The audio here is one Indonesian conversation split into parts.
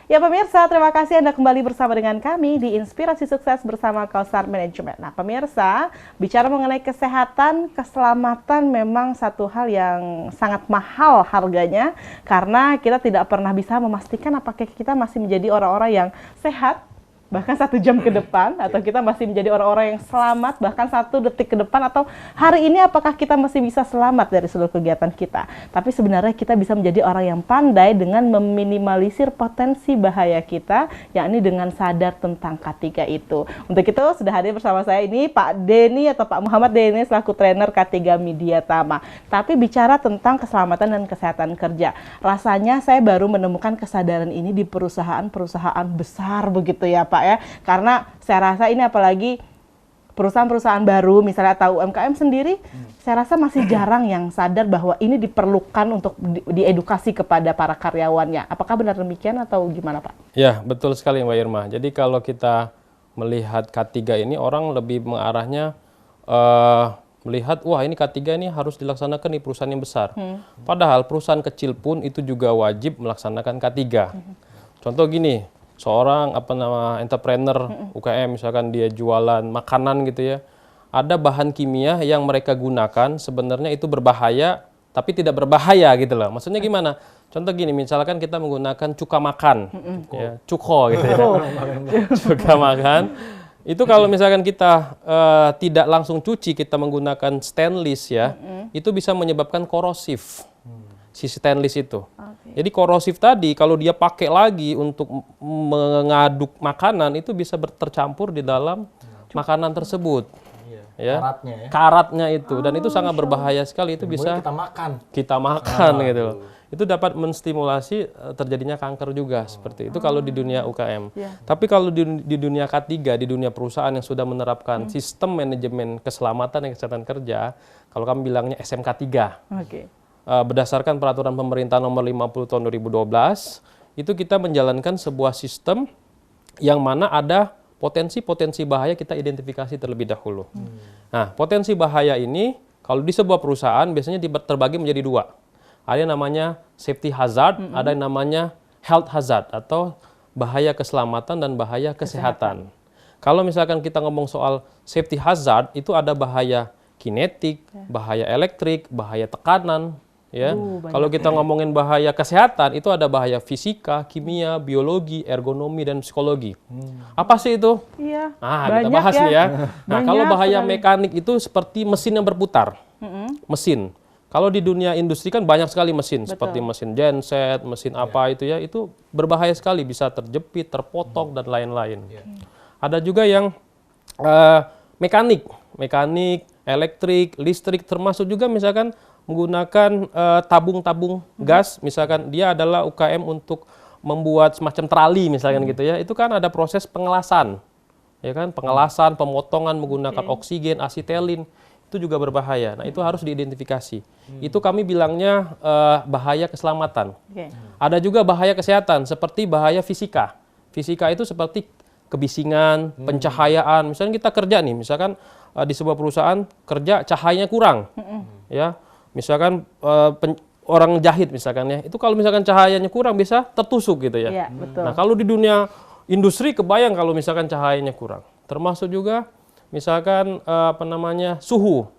Ya pemirsa, terima kasih Anda kembali bersama dengan kami di Inspirasi Sukses bersama Kausar Management. Nah pemirsa, bicara mengenai kesehatan, keselamatan memang satu hal yang sangat mahal harganya, karena kita tidak pernah bisa memastikan apakah kita masih menjadi orang-orang yang sehat bahkan 1 jam ke depan, atau kita masih menjadi orang-orang yang selamat bahkan 1 detik ke depan, atau hari ini apakah kita masih bisa selamat dari seluruh kegiatan kita. Tapi sebenarnya kita bisa menjadi orang yang pandai dengan meminimalisir potensi bahaya kita, yakni dengan sadar tentang K3 itu. Untuk itu sudah hadir bersama saya ini Pak Denny atau Pak Muhammad Denny selaku trainer K3 Media Tama. Tapi bicara tentang keselamatan dan kesehatan kerja, rasanya saya baru menemukan kesadaran ini di perusahaan-perusahaan besar begitu ya Pak ya, karena saya rasa ini apalagi perusahaan-perusahaan baru misalnya atau UMKM sendiri, saya rasa masih jarang yang sadar bahwa ini diperlukan untuk diedukasi kepada para karyawannya. Apakah benar demikian atau gimana Pak? Ya betul sekali Mbak Irma. Jadi kalau kita melihat K3 ini, orang lebih mengarahnya melihat wah ini K3 ini harus dilaksanakan di perusahaan yang besar. Padahal perusahaan kecil pun itu juga wajib melaksanakan K3. Contoh gini, seorang entrepreneur UKM misalkan dia jualan makanan gitu ya, ada bahan kimia yang mereka gunakan sebenarnya itu berbahaya tapi tidak berbahaya gitu loh. Maksudnya gimana? Contoh gini, misalkan kita menggunakan cuka makan, ya, cuko gitu ya, cuka makan. Itu kalau misalkan kita tidak langsung cuci, kita menggunakan stainless ya, itu bisa menyebabkan korosif. Si stainless itu. Jadi korosif tadi kalau dia pakai lagi untuk mengaduk makanan itu bisa tercampur di dalam makanan tersebut. Ya. Karatnya itu, dan itu sangat berbahaya sekali. Itu bisa kita makan gitu. Itu dapat menstimulasi terjadinya kanker juga seperti itu kalau di dunia UKM. Tapi kalau di dunia K3, di dunia perusahaan yang sudah menerapkan sistem manajemen keselamatan dan kesehatan kerja, kalau kami bilangnya SMK 3. Berdasarkan peraturan pemerintah nomor 50 tahun 2012, itu kita menjalankan sebuah sistem yang mana ada potensi-potensi bahaya kita identifikasi terlebih dahulu. Nah, potensi bahaya ini kalau di sebuah perusahaan biasanya terbagi menjadi 2. Ada yang namanya safety hazard, ada yang namanya health hazard atau bahaya keselamatan dan bahaya kesehatan. Kalau misalkan kita ngomong soal safety hazard, itu ada bahaya kinetik, bahaya elektrik, bahaya tekanan. Ya, kalau kita ngomongin bahaya kesehatan, itu ada bahaya fisika, kimia, biologi, ergonomi, dan psikologi. Apa sih itu? Iya, nah, kita bahas nih ya. Nah, kalau bahaya mekanik itu seperti mesin yang berputar. Mesin. Kalau di dunia industri kan banyak sekali mesin, seperti mesin genset, mesin apa itu ya, itu berbahaya sekali, bisa terjepit, terpotong, dan lain-lain. Ada juga yang mekanik, elektrik, listrik, termasuk juga misalkan menggunakan tabung-tabung gas, misalkan dia adalah UKM untuk membuat semacam trali misalkan gitu ya, itu kan ada proses pengelasan, ya kan, pengelasan, pemotongan menggunakan oksigen, asetilin, itu juga berbahaya. Nah itu harus diidentifikasi. Itu kami bilangnya bahaya keselamatan. Ada juga bahaya kesehatan seperti bahaya fisika. Fisika itu seperti kebisingan, pencahayaan. Misalnya kita kerja nih, misalkan di sebuah perusahaan kerja cahayanya kurang, ya. Misalkan orang jahit misalkan ya, itu kalau misalkan cahayanya kurang bisa tertusuk gitu ya. Betul. Nah kalau di dunia industri kebayang kalau misalkan cahayanya kurang. Termasuk juga misalkan suhu,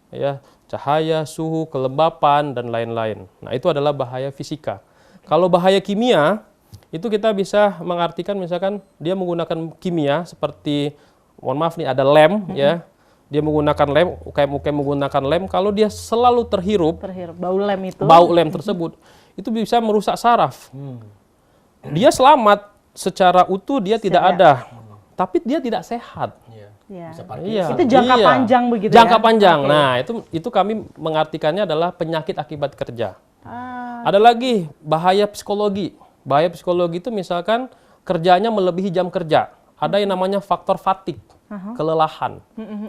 ya, cahaya, suhu, kelembapan dan lain-lain. Nah itu adalah bahaya fisika. Kalau bahaya kimia itu kita bisa mengartikan misalkan dia menggunakan kimia seperti, mohon maaf nih ada lem ya. Dia menggunakan lem, UKM menggunakan lem, kalau dia selalu terhirup bau lem tersebut, itu bisa merusak saraf. Dia selamat secara utuh, dia tidak ada, tapi dia tidak sehat. Itu jangka panjang begitu jangka panjang. Nah itu kami mengartikannya adalah penyakit akibat kerja. Ada lagi bahaya psikologi. Bahaya psikologi itu misalkan kerjanya melebihi jam kerja. Ada yang namanya faktor fatigue. Kelelahan.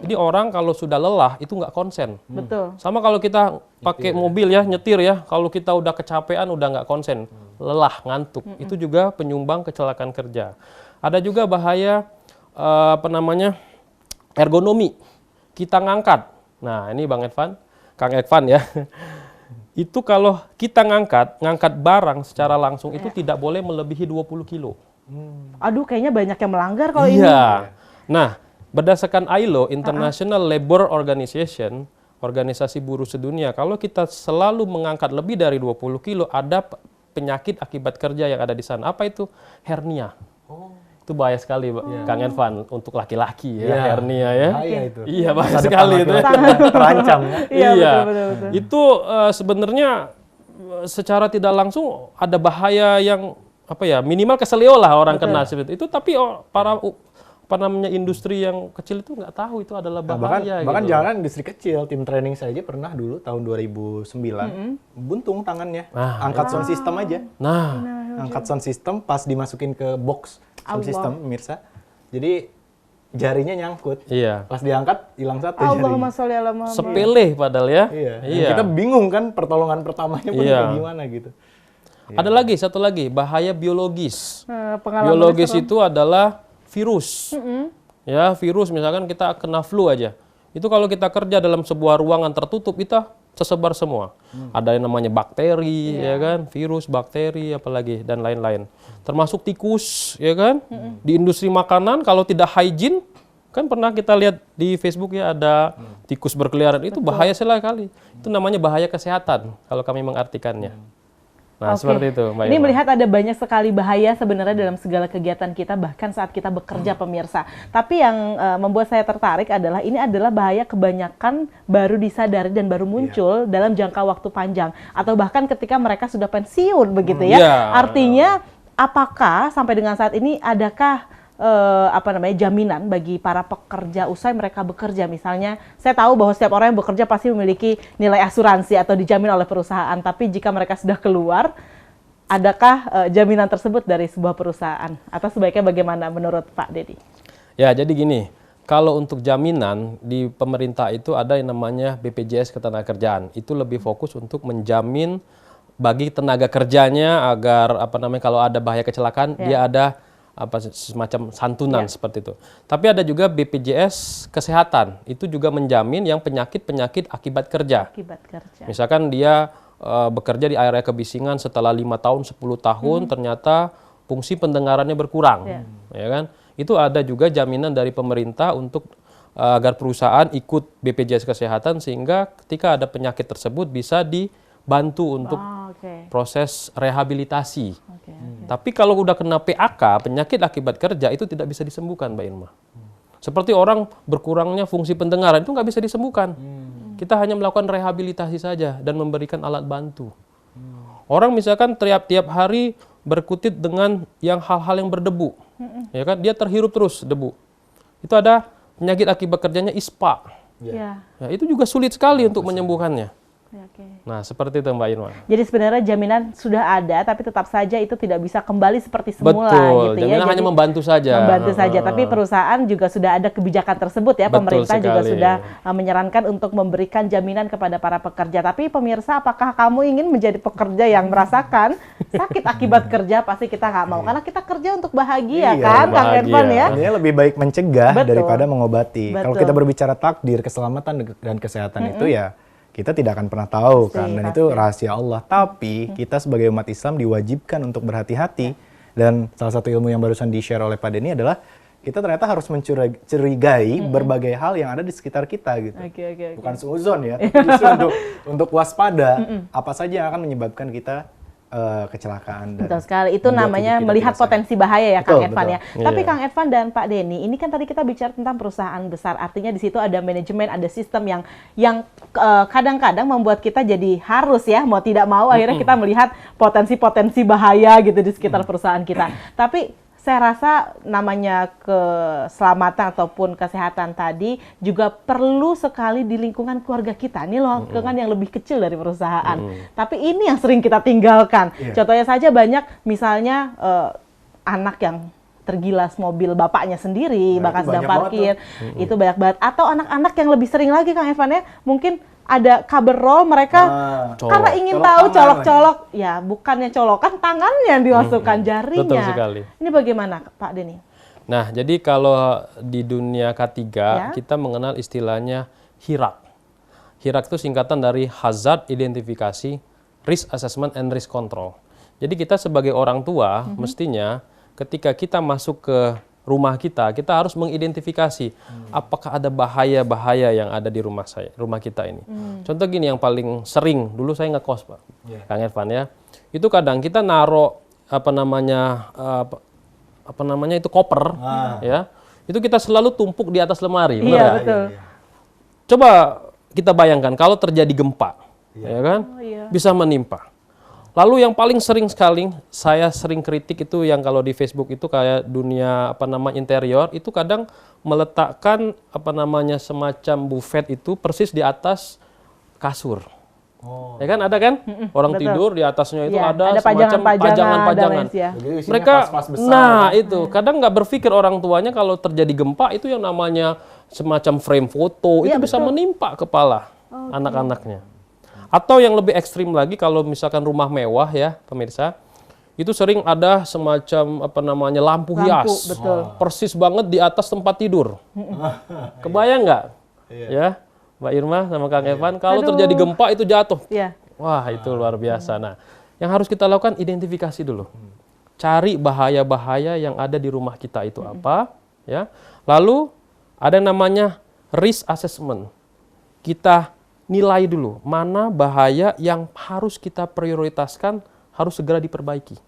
Jadi orang kalau sudah lelah itu nggak konsen. Betul. Sama kalau kita pakai mobil ya, nyetir ya, kalau kita udah kecapean udah nggak konsen, lelah, ngantuk. Itu juga penyumbang kecelakaan kerja. Ada juga bahaya ergonomi. Kita ngangkat. Nah, ini Kang Edvan ya. Itu kalau kita ngangkat barang secara langsung itu tidak boleh melebihi 20 kilo. Aduh, kayaknya banyak yang melanggar kalau ini. Iya. Nah, berdasarkan ILO, International Labour Organization, organisasi buruh sedunia, kalau kita selalu mengangkat lebih dari 20 kilo, ada penyakit akibat kerja yang ada di sana. Apa itu? Hernia. Itu bahaya sekali, Kang Irfan, untuk laki-laki ya, hernia ya. Bahaya itu. Iya, bahaya sekali itu ya. Terancam ya. Iya, betul. Itu sebenarnya secara tidak langsung ada bahaya yang minimal keselio lah orang kena seperti itu. Tapi para industri yang kecil itu nggak tahu itu adalah bahaya. Bahkan gitu. jangan industri kecil, tim training saya aja pernah dulu tahun 2009 buntung tangannya, angkat sound system aja. Angkat sound system pas dimasukin ke box sound system, pemirsa. Jadi jarinya nyangkut. Iya. Pas diangkat hilang satu Allahumma jari. sholli ala Muhammad. Sepele padahal ya. Iya. Iya. Kita bingung kan pertolongan pertamanya pun Iya. kayak gimana gitu. Ada satu lagi bahaya biologis. Pengalaman Biologis itu adalah virus. Ya, virus misalkan kita kena flu aja. Itu kalau kita kerja dalam sebuah ruangan tertutup, kita tersebar semua. Ada yang namanya bakteri, ya kan, virus, bakteri, apalagi dan lain-lain. Termasuk tikus, ya kan. Di industri makanan kalau tidak hygiene, kan pernah kita lihat di Facebook ya ada tikus berkeliaran, itu bahaya sekali. Itu namanya bahaya kesehatan kalau kami mengartikannya. Nah, seperti itu, Mbak Ini Irma. melihat ada banyak sekali bahaya sebenarnya dalam segala kegiatan kita, bahkan saat kita bekerja, pemirsa. Tapi yang membuat saya tertarik adalah ini adalah bahaya kebanyakan baru disadari dan baru muncul dalam jangka waktu panjang. Atau bahkan ketika mereka sudah pensiun, begitu ya. Iya. Artinya, apakah sampai dengan saat ini adakah jaminan bagi para pekerja usai mereka bekerja? Misalnya, saya tahu bahwa setiap orang yang bekerja pasti memiliki nilai asuransi atau dijamin oleh perusahaan. Tapi jika mereka sudah keluar, adakah jaminan tersebut dari sebuah perusahaan? Atau sebaiknya bagaimana menurut Pak Dedi? Ya, jadi gini, kalau untuk jaminan di pemerintah itu ada yang namanya BPJS Ketenagakerjaan. Itu lebih fokus untuk menjamin bagi tenaga kerjanya agar kalau ada bahaya kecelakaan dia ada semacam santunan seperti itu. Tapi ada juga BPJS Kesehatan. Itu juga menjamin yang penyakit-penyakit akibat kerja. Misalkan dia bekerja di area kebisingan setelah 5 tahun, 10 tahun ternyata fungsi pendengarannya berkurang. Ya kan? Itu ada juga jaminan dari pemerintah untuk agar perusahaan ikut BPJS Kesehatan sehingga ketika ada penyakit tersebut bisa dibantu untuk proses rehabilitasi. Tapi kalau udah kena PAK, penyakit akibat kerja, itu tidak bisa disembuhkan, Mbak Irma. Seperti orang berkurangnya fungsi pendengaran, itu nggak bisa disembuhkan. Kita hanya melakukan rehabilitasi saja dan memberikan alat bantu. Orang misalkan tiap hari berkutit dengan hal-hal yang berdebu, ya kan? Dia terhirup terus debu. Itu ada penyakit akibat kerjanya ISPA. Ya, itu juga sulit sekali untuk menyembuhkannya. Nah, seperti itu Mbak Irma. Jadi sebenarnya jaminan sudah ada, tapi tetap saja itu tidak bisa kembali seperti semula. Betul, gitu jaminan ya. hanya membantu saja. Membantu saja, tapi perusahaan juga sudah ada kebijakan tersebut ya. Betul Pemerintah sekali. juga sudah menyarankan untuk memberikan jaminan kepada para pekerja. Tapi pemirsa, apakah kamu ingin menjadi pekerja yang merasakan sakit akibat kerja? Pasti kita nggak mau, karena kita kerja untuk bahagia kan, Kang Irfan ya. Artinya lebih baik mencegah daripada mengobati. Betul. Kalau kita berbicara takdir, keselamatan dan kesehatan itu ya kita tidak akan pernah tahu kan, dan itu rahasia Allah. Tapi kita sebagai umat Islam diwajibkan untuk berhati-hati. Dan salah satu ilmu yang barusan di-share oleh Pak Denny adalah kita ternyata harus mencurigai berbagai hal yang ada di sekitar kita gitu. Bukan suuzon ya, tapi justru untuk waspada apa saja yang akan menyebabkan kita kecelakaan. Betul sekali, itu namanya melihat potensi bahaya ya, Kang Irfan ya. Tapi Iya. Kang Irfan dan Pak Denny, ini kan tadi kita bicara tentang perusahaan besar, artinya di situ ada manajemen, ada sistem yang kadang-kadang membuat kita jadi harus ya, mau tidak mau akhirnya kita melihat potensi-potensi bahaya gitu di sekitar perusahaan kita. Tapi saya rasa namanya keselamatan ataupun kesehatan tadi juga perlu sekali di lingkungan keluarga kita. Ini lingkungan yang lebih kecil dari perusahaan. Tapi ini yang sering kita tinggalkan. Contohnya saja banyak misalnya anak yang tergilas mobil bapaknya sendiri, bahkan sedang parkir. Itu banyak banget. Atau anak-anak yang lebih sering lagi, Kang Irfan ya, mungkin ada cover roll mereka karena ingin tahu colok-colok, ya bukannya colokan, tangannya yang dimasukkan jarinya. Betul sekali. Ini bagaimana Pak Denny? Nah, jadi kalau di dunia K3 kita mengenal istilahnya HIRAK. HIRAK itu singkatan dari Hazard Identifikasi, Risk Assessment, and Risk Control. Jadi kita sebagai orang tua mestinya ketika kita masuk ke rumah kita harus mengidentifikasi apakah ada bahaya-bahaya yang ada di rumah kita ini. Contoh gini yang paling sering, dulu saya ngekos Pak, Kang Irfan ya, itu kadang kita naruh itu koper, ya, itu kita selalu tumpuk di atas lemari, benar Iya, nggak? betul. Coba kita bayangkan kalau terjadi gempa, ya kan, bisa menimpa. Lalu yang paling sering sekali saya sering kritik itu yang kalau di Facebook itu kayak dunia interior itu kadang meletakkan semacam buffet itu persis di atas kasur. Ya kan ada kan? Orang betul. tidur di atasnya itu Iya, ada semacam pajangan-pajangan, pajangan-pajangan. ada lens, ya. Mereka itu kadang nggak berpikir orang tuanya kalau terjadi gempa itu yang namanya semacam frame foto itu Iya, bisa betul. menimpa kepala anak-anaknya. Atau yang lebih ekstrim lagi kalau misalkan rumah mewah ya pemirsa, itu sering ada semacam lampu hias, betul. persis banget di atas tempat tidur. Kebayang nggak? Ya, Mbak Irma sama Kang Evan, kalau Aduh. terjadi gempa itu jatuh. Iya. Wah itu luar biasa. Nah, yang harus kita lakukan identifikasi dulu, cari bahaya-bahaya yang ada di rumah kita itu apa, ya. Lalu ada yang namanya risk assessment. Kita nilai dulu mana bahaya yang harus kita prioritaskan, harus segera diperbaiki.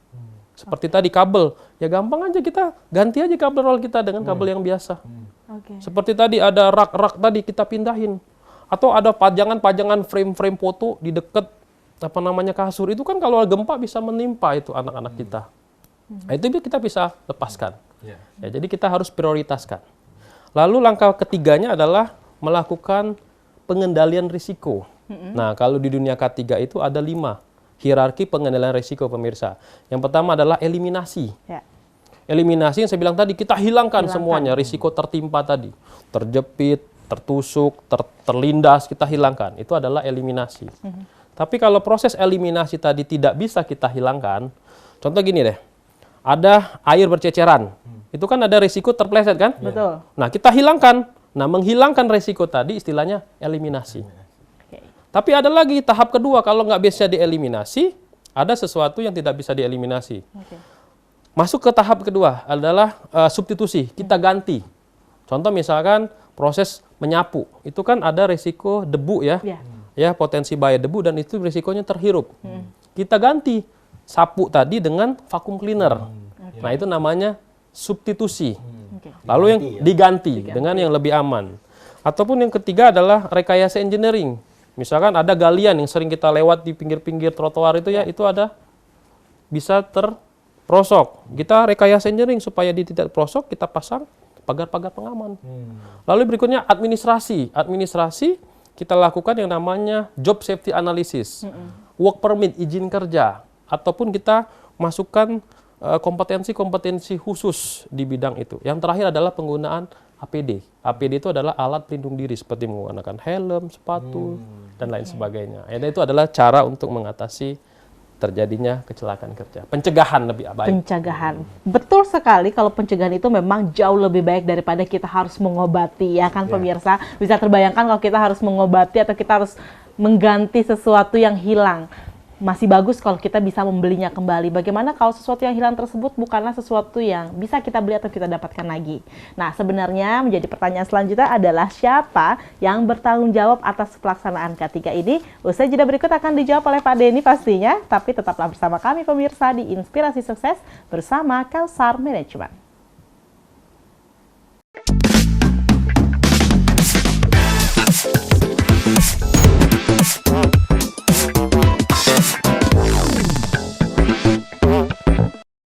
Seperti tadi kabel, ya gampang aja kita ganti aja kabel roll kita dengan kabel yang biasa. Oke. Seperti tadi ada rak-rak tadi kita pindahin. Atau ada pajangan-pajangan frame-frame foto di dekat kasur. Itu kan kalau gempa bisa menimpa itu anak-anak kita. Nah, itu kita bisa lepaskan. Ya, jadi kita harus prioritaskan. Lalu langkah ketiganya adalah melakukan pengendalian risiko. Nah, kalau di dunia K3 itu ada 5 hierarki pengendalian risiko pemirsa. Yang pertama adalah eliminasi. Ya. Eliminasi yang saya bilang tadi, kita hilangkan semuanya, risiko tertimpa tadi. Terjepit, tertusuk, terlindas, kita hilangkan. Itu adalah eliminasi. Tapi kalau proses eliminasi tadi tidak bisa kita hilangkan, contoh gini deh, ada air berceceran. Itu kan ada risiko terpleset kan? Betul. Nah, kita hilangkan. Nah, menghilangkan risiko tadi istilahnya eliminasi. Tapi ada lagi tahap kedua, kalau nggak bisa dieliminasi, ada sesuatu yang tidak bisa dieliminasi. Masuk ke tahap kedua adalah substitusi, kita ganti. Contoh misalkan proses menyapu, itu kan ada risiko debu ya, ya potensi bahaya debu dan itu risikonya terhirup. Kita ganti sapu tadi dengan vacuum cleaner. Nah, itu namanya substitusi. Lalu yang diganti dengan yang lebih aman. Ataupun yang ketiga adalah rekayasa engineering. Misalkan ada galian yang sering kita lewat di pinggir-pinggir trotoar itu ya, itu ada bisa terprosok. Kita rekayasa engineering supaya dia tidak prosok, kita pasang pagar-pagar pengaman. Lalu berikutnya administrasi. Administrasi kita lakukan yang namanya job safety analysis, work permit, izin kerja, ataupun kita masukkan kompetensi-kompetensi khusus di bidang itu. Yang terakhir adalah penggunaan APD. APD itu adalah alat pelindung diri seperti menggunakan helm, sepatu, dan lain sebagainya. Dan itu adalah cara untuk mengatasi terjadinya kecelakaan kerja. Pencegahan lebih baik. Pencegahan. Betul sekali kalau pencegahan itu memang jauh lebih baik daripada kita harus mengobati, ya kan pemirsa? Bisa terbayangkan kalau kita harus mengobati atau kita harus mengganti sesuatu yang hilang. Masih bagus kalau kita bisa membelinya kembali. Bagaimana kalau sesuatu yang hilang tersebut bukanlah sesuatu yang bisa kita beli atau kita dapatkan lagi? Nah, sebenarnya menjadi pertanyaan selanjutnya adalah siapa yang bertanggung jawab atas pelaksanaan K3 ini? Usai jeda berikut akan dijawab oleh Pak Denny pastinya. Tapi tetaplah bersama kami pemirsa di Inspirasi Sukses bersama Kausar Management.